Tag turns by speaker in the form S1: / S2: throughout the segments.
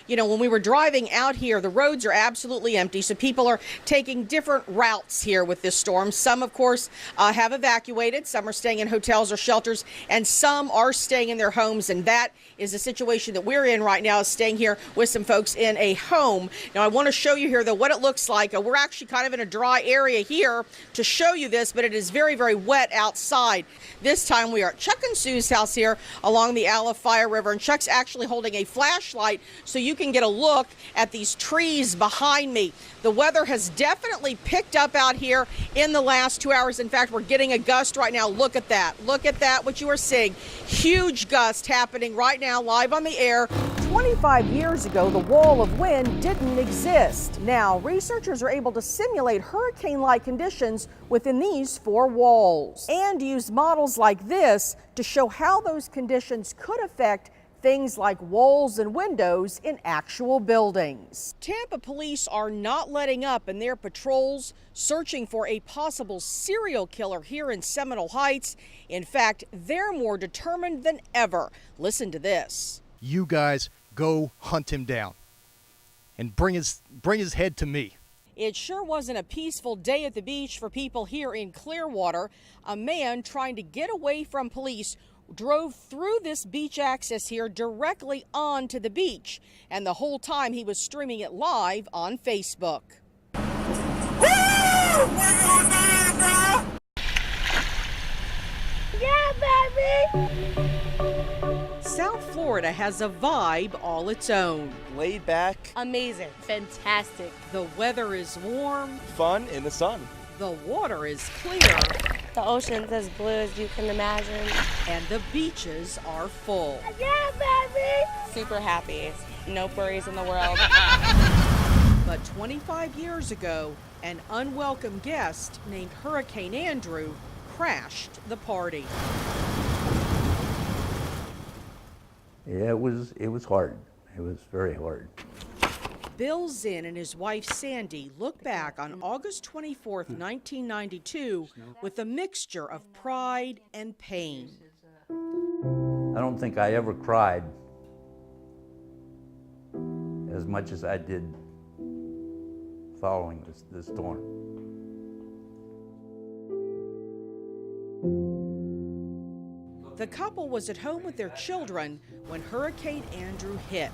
S1: You know, when we were driving out here, the roads are absolutely empty, so people are taking different routes here with this storm. Some, of course, have evacuated. Some are staying in hotels or shelters, and some are staying in their homes, and that is the situation that we're in right now, is staying here with some folks in a home. Now, I want to show you here, though, what it looks like. We're actually kind of in a dry area here to show you this, but it is very, very wet outside. This time we are at Chuck and Sue's house here along the Alafaya River, and Chuck's actually holding a flashlight so you can get a look at these trees behind me. The weather has definitely picked up out here in the last 2 hours. In fact, we're getting a gust right now. Look at that. Look at that, what you are seeing. Huge gust happening right now, live on the air. 25 years ago, the wall of wind didn't exist. Now, researchers are able to simulate hurricane-like conditions within these four walls and use models like this to show how those conditions could affect things like walls and windows in actual buildings. Tampa police are not letting up in their patrols, searching for a possible serial killer here in Seminole Heights. In fact, they're more determined than ever. Listen to this.
S2: You guys go hunt him down and bring his head to me.
S1: It sure wasn't a peaceful day at the beach for people here in Clearwater. A man trying to get away from police drove through this beach access here directly onto the beach, and the whole time he was streaming it live on Facebook. Yeah, baby! South Florida has a vibe all its own.
S3: Laid back.
S4: Amazing. Fantastic.
S1: The weather is warm.
S3: Fun in the sun.
S1: The water is clear.
S4: The ocean's as blue as you can imagine.
S1: And the beaches are full.
S4: Yeah, baby! Super happy. No worries in the world.
S1: But 25 years ago, an unwelcome guest named Hurricane Andrew crashed the party.
S5: Yeah, it was hard. It was very hard.
S1: Bill Zinn and his wife Sandy look back on August 24th, 1992 with a mixture of pride and pain.
S5: I don't think I ever cried as much as I did following this storm.
S1: The couple was at home with their children when Hurricane Andrew hit.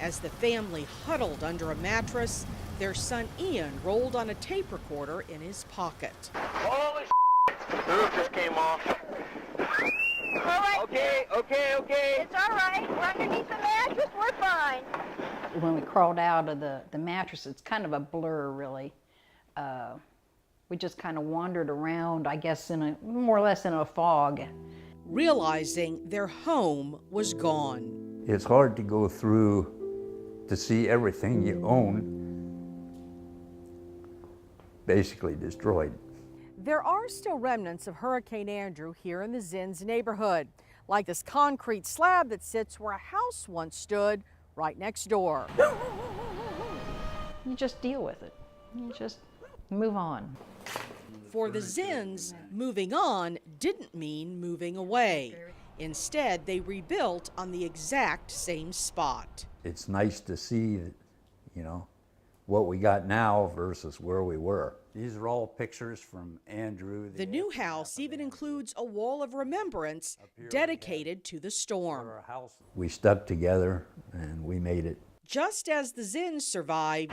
S1: As the family huddled under a mattress, their son Ian rolled on a tape recorder in his pocket.
S6: Holy shit! The roof just came off.
S7: All right.
S6: Okay.
S7: It's all right. We're underneath the mattress. We're fine.
S8: When we crawled out of the mattress, it's kind of a blur, really. We just kind of wandered around, I guess, more or less in a fog.
S1: Realizing their home was gone.
S5: It's hard to go through to see everything you own basically destroyed.
S1: There are still remnants of Hurricane Andrew here in the Zinn's neighborhood, like this concrete slab that sits where a house once stood right next door.
S8: You just deal with it. You just move on.
S1: For the Zinns, moving on didn't mean moving away. Instead, they rebuilt on the exact same spot.
S5: It's nice to see, what we got now versus where we were. These are all pictures from Andrew.
S1: The new house even includes a wall of remembrance dedicated to the storm.
S5: We stuck together and we made it.
S1: Just as the Zinns survived,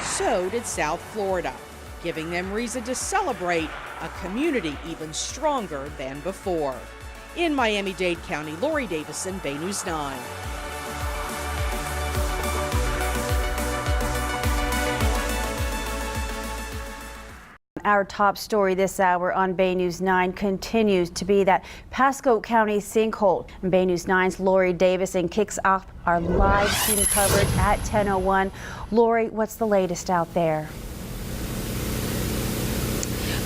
S1: so did South Florida, giving them reason to celebrate a community even stronger than before. In Miami-Dade County, Laurie Davison, Bay News 9.
S9: Our top story this hour on Bay News 9 continues to be that Pasco County sinkhole. And Bay News 9's Laurie Davison kicks off our live scene coverage at 10:01. Laurie, what's the latest out there?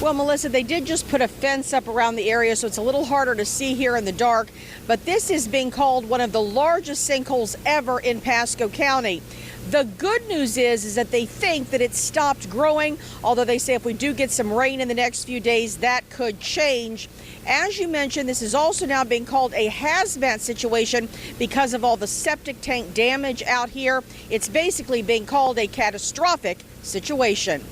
S1: Well, Melissa, they did just put a fence up around the area, so it's a little harder to see here in the dark. But this is being called one of the largest sinkholes ever in Pasco County. The good news is that they think that it's stopped growing, although they say if we do get some rain in the next few days, that could change. As you mentioned, this is also now being called a hazmat situation because of all the septic tank damage out here. It's basically being called a catastrophic situation.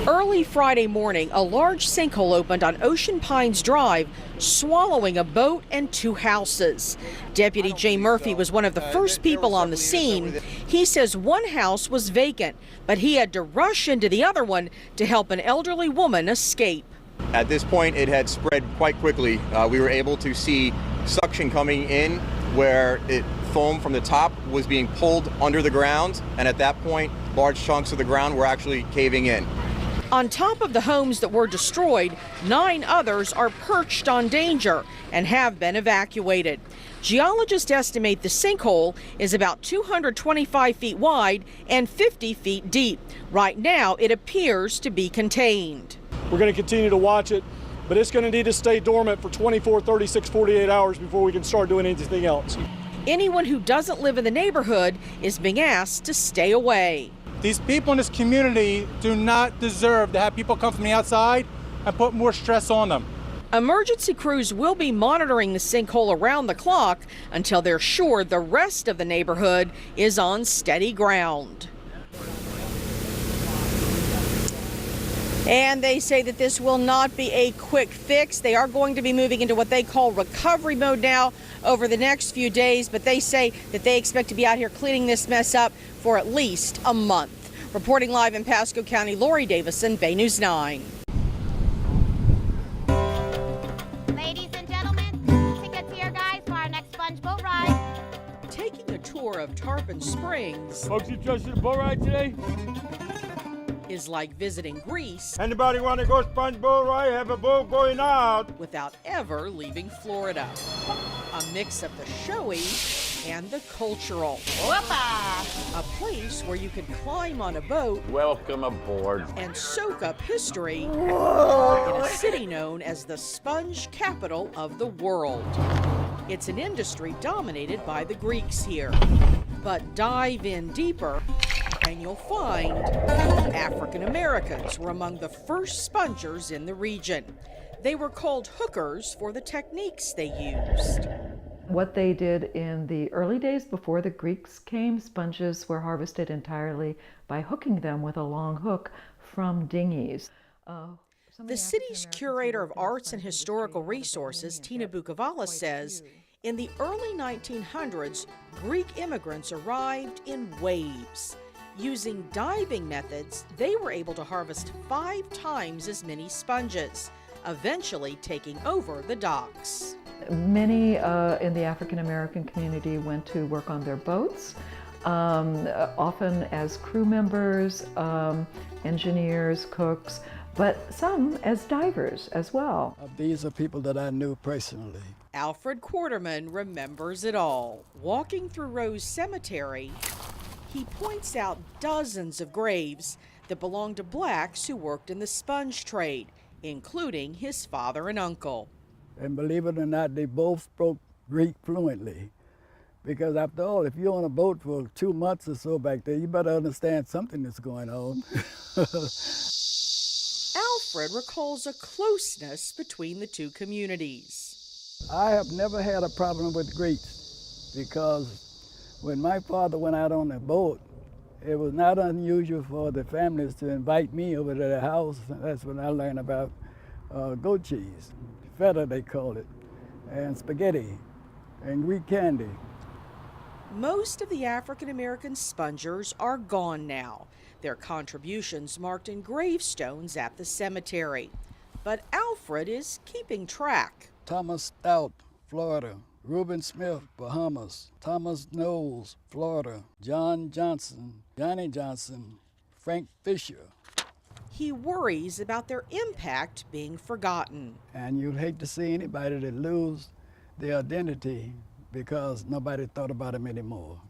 S1: Early Friday morning, a large sinkhole opened on Ocean Pines Drive, swallowing a boat and 2 houses. Deputy Jay Murphy was one of the first people on the scene. He says one house was vacant, but he had to rush into the other one to help an elderly woman escape.
S10: At this point, it had spread quite quickly. We were able to see suction coming in where foam from the top was being pulled under the ground, and at that point, large chunks of the ground were actually caving in.
S1: On top of the homes that were destroyed, 9 others are perched on danger and have been evacuated. Geologists estimate the sinkhole is about 225 feet wide and 50 feet deep. Right now, it appears to be contained.
S11: We're going to continue to watch it, but it's going to need to stay dormant for 24, 36, 48 hours before we can start doing anything else.
S1: Anyone who doesn't live in the neighborhood is being asked to stay away.
S12: These people in this community do not deserve to have people come from the outside and put more stress on them.
S1: Emergency crews will be monitoring the sinkhole around the clock until they're sure the rest of the neighborhood is on steady ground. And they say that this will not be a quick fix. They are going to be moving into what they call recovery mode now over the next few days, but they say that they expect to be out here cleaning this mess up for at least a month. Reporting live in Pasco County, Laurie Davison, Bay News 9.
S7: Ladies and gentlemen, tickets here, guys, for our next sponge boat ride.
S1: Taking a tour of Tarpon Springs
S11: Folks, you interested in a boat ride today?
S1: is like visiting Greece
S6: Anybody want to go sponge boat ride? Have a boat going out.
S1: without ever leaving Florida. A mix of the showy and the cultural. A place where you could climb on a boat
S6: Welcome aboard.
S1: and soak up history in a city known as the sponge capital of the world. It's an industry dominated by the Greeks here. But dive in deeper and you'll find African Americans were among the first spongers in the region. They were called hookers for the techniques they used.
S13: What they did in the early days before the Greeks came, sponges were harvested entirely by hooking them with a long hook from dinghies.
S1: The city's curator of arts and historical resources, Tina Bukovalis, says in the early 1900s, Greek immigrants arrived in waves. Using diving methods, they were able to harvest 5 times as many sponges, eventually taking over the docks.
S13: Many in the African American community went to work on their boats, often as crew members, engineers, cooks, but some as divers as well.
S11: These are people that I knew personally.
S1: Alfred Quarterman remembers it all. Walking through Rose Cemetery, he points out dozens of graves that belonged to blacks who worked in the sponge trade, including his father and uncle.
S11: And believe it or not, they both spoke Greek fluently. Because after all, if you're on a boat for 2 months or so back there, you better understand something that's going on.
S1: Alfred recalls a closeness between the two communities.
S11: I have never had a problem with Greeks because when my father went out on the boat, it was not unusual for the families to invite me over to their house. That's when I learned about goat cheese, feta they call it, and spaghetti, and Greek candy.
S1: Most of the African American spongers are gone now. Their contributions marked in gravestones at the cemetery. But Alfred is keeping track.
S11: Thomas Stout, Florida. Reuben Smith, Bahamas. Thomas Knowles, Florida. John Johnson, Johnny Johnson, Frank Fisher.
S1: He worries about their impact being forgotten.
S11: And you'd hate to see anybody that lose their identity because nobody thought about them anymore.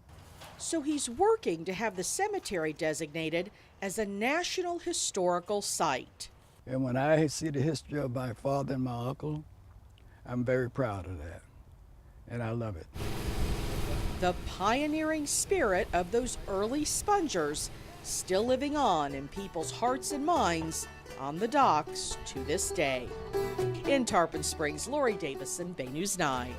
S1: So he's working to have the cemetery designated as a National Historical Site.
S11: And when I see the history of my father and my uncle, I'm very proud of that. And I love it.
S1: The pioneering spirit of those early spongers still living on in people's hearts and minds on the docks to this day. In Tarpon Springs, Laurie Davison, Bay News 9.